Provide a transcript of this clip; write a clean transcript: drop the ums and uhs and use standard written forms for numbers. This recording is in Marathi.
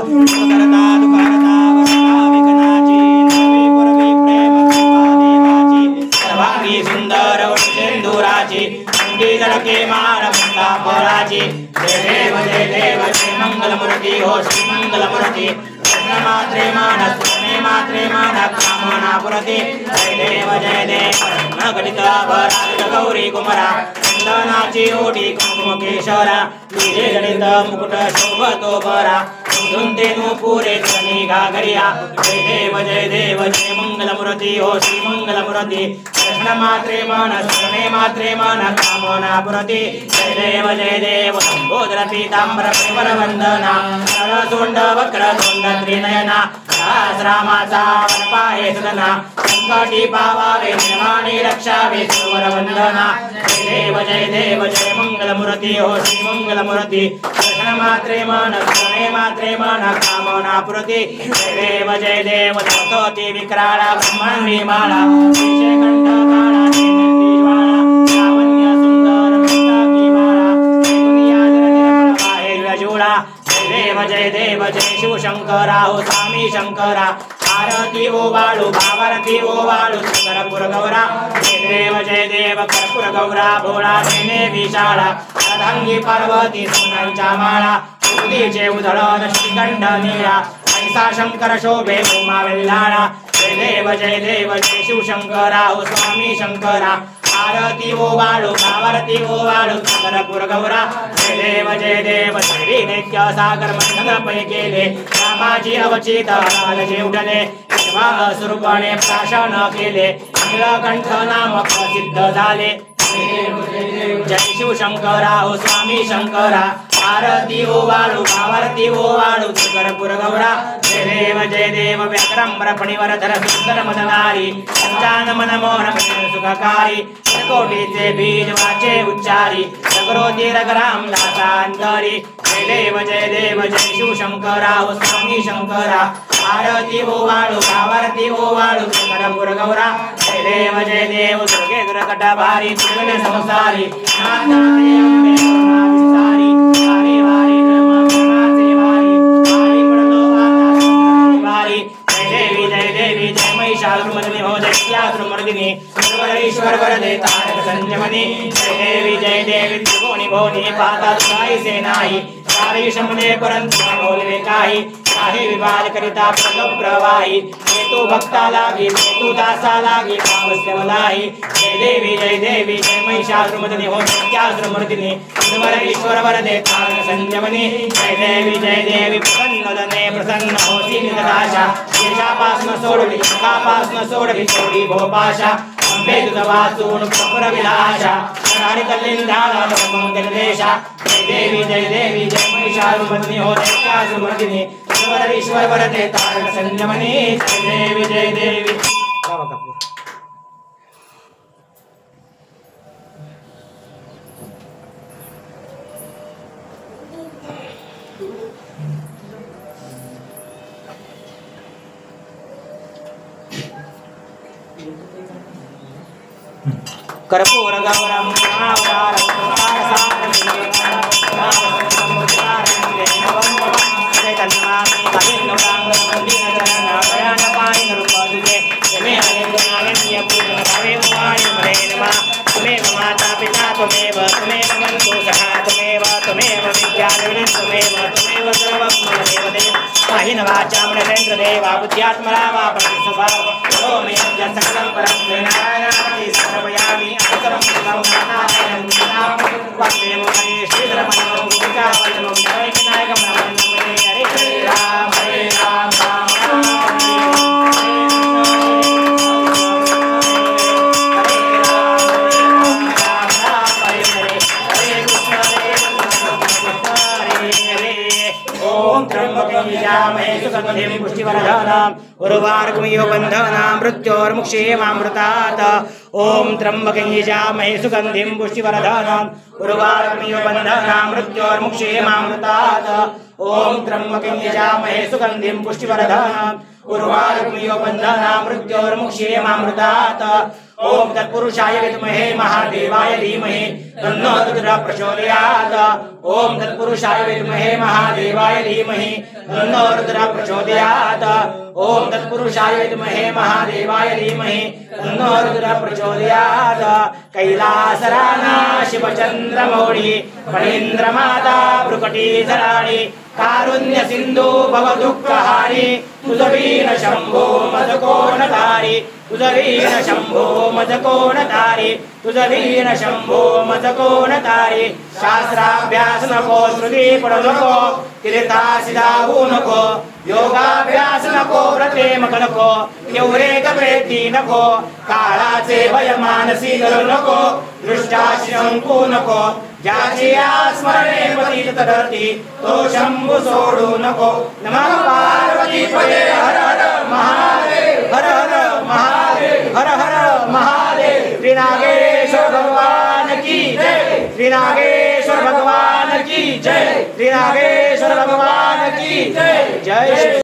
सुखकर्ता दुःखहर्ता वरदा विघ्नाची नवी पूर्वी प्रेम कृपा देवाची सर्वांगी सुंदर सिंदुराची अंगी झळके माळ मंदा फळाची जय देव जय मंगलमूर्ती हो श्री मंगलमूर्ती कृष्ण मात्रे मान स्मरणे मात्रे मान कामना पुरते जय देव न घटित भराज गौरी कुमरा चंदनाची ओटी कुंकुम केशरा तुझे जडित मुकुट शोभतो बरा धुंदेनु पुरे कनी घागरिया जय देव जय मंगलमूर्ती हो श्री मंगलमूर्ती कृष्ण मात्रे मान स्मरणे मात्रे मान कामना पुरते जय देव लंबोदर पीतांबर परिमल वंदना सोंड वक्र सोंड त्रिनयना रामाचा वनपाहे सदना संकटी पावावे निर्माणी रक्षावे सुवर वंदना जय देव जय मंगलमूर्ती हो श्री मंगलमूर्ती कृष्ण मात्रे मान स्मरणे मात्रे मान कामना पुरते जय देव तोती विक्राळा ब्रह्मांडी माळा कंठ काळा ज्वाळा लावण्य सुंदर मुक्ताकी माळा दुनिया निर्मळ बाहेर जोडा जय देव जय शिवशंकरा हो स्वामी शंकरा आरती ओ बाळू भावारती ओ बाळू कर्पूर गौरा जय देव कर्पूर गौरा भोळा देने विशाळा अर्धांगी पार्वती सोनांच्या माळा उदीचे उधळण श्रीकंठ नीळा ऐसा शंकर शोभे उमा वेल्हाळा जय देव जय शिवशंकरा हो स्वामी शंकरा आरती ओ बाळू भावारती ओ बाळू कर्पूर गौरा जय देव श्री नित्य सागर मंथन पै केले रामाची अवचित लालचे उठले स्वरूपाने प्राशन केले नीलकंठ नाम प्रसिद्ध झाले जय शिवशंकरा हो स्वामी शंकरा आरती ओ बाळू भावारती ओ बाळू कर्पूर गौरा जय देव व्याघ्रंबर फणिवरधर सुंदर मदनारी पंचान मन मोहन सुखकारी कोटीचे बीज वाचे उच्चारी सगरोती रघुराम दासांतरी जय देव जय शिवशंकरा हो स्वामी शंकरा आरती ओ बाळू भावारती ओ बाळू कर्पूर गौरा जय देव दुर्गे दुर्गट भारी त्रिगुण संसारी नाथाने अंबे करुणा विस्तारी वारी वारी ब्रह्मा करुणाचे वारी वारी पडलो आता वारी जय देवी जय महिषासुरमर्दिनी हो दैत्यासुरमर्दिनी ईश्वर वरदे तारक संयमनी जय देवी त्रिभुवनी भुवनी पाहता तुझाईसे नाही सारी शमने परंतु बोलवे काही विवाद करिता प्रगम प्रवाही हेतु भक्ता लागी हेतु दासा लागी पावस्यवलाही जय देवी जय महिषासुरमर्दिनी हो दैत्यासुरमर्दिनी ईश्वर वरदे तारक संयमनी जय देवी प्रसन्नदने प्रसन्न होती निराशा देशापासन सोडली सुखापासन सोडली सोडी भोपाशा अंबे तुझ वाचून प्रपुर विलाशा आणि कलिंधाला मंगल देशा जय देवी जय महिषासुरमर्दिनी हो दैत्यासुरमर्दिनी ईश्वर वरदे तारक संयमनी जय देवी बाबा कपूर कर्पूर गौरम माता पिता त्वमेव बन्धु सखा त्वमेव त्वमेव सर्वं मम देवदेव महिन वाचा मणेन्द्र देवा बुद्ध्यात्मना वा प्रतिस्वभाव ओम यज्ञ सकलं परं नारायणाति सर्वयामि अन्तरं सुखं नारायणं नाम वन्दे मुखे श्रीधरमणो भूमिका वन्दनं जयविनायकं नमः हरे राम राम सुगंधिं पुष्टिवर्धनम् उर्वारुकमिव बन्धनां मृत्योर्मुक्षेमामृतात् ॐ त्र्यम्बकं यजामहे सुगन्धिं पुष्टिवर्धनम् उर्वारुकमिव बन्धनां मृत्योर्मुक्षेमामृतात् ॐ त्र्यम्बकं यजामहे सुगन्धिं पुष्टिवर्धनम् उर्वारुकमिव बन्धनां मृत्योर्मुक्षेमामृतात् ओम तत्पुरुषाय विद्महे महादेवाय धीमहि तन्नो रुद्रः प्रचोदयात्। ओम तत्पुरुषाय विद्महे महादेवाय धीमहि तन्नो रुद्रः प्रचोदयात्। ओम तत्पुरुषाय विद्महे महादेवाय धीमहि तन्नो रुद्रः प्रचोदयात्। कैलासराना शिवचन्द्रमौळि फणीन्द्रमाता भ्रुकटीधराणि कारुण्य सिंधु भव दुःखहारी तुझवीन शंभो मज कोण तारी तुझवीन शंभो मज कोण तारी तुझवीन शंभो मज कोण तारी। शास्त्राभ्यास नको श्रुती पडू नको तीर्थासी जाऊ नको योगाभ्यास नको व्रते मग नको एवढे गप्रेती नको काळाचे भय मानसी धरू नको दृष्टाशी अंकू नको ज्याची स्मरणे पतित धरती तो शंभू सोडू नको। नमः पार्वती पते हर हर महादेव हर हर महादेव हर हर महादेव। श्री नागेश्वर भगवान की जय श्री नागेश्वर भगवान की जय श्री नागेश्वर भगवान की जय जय।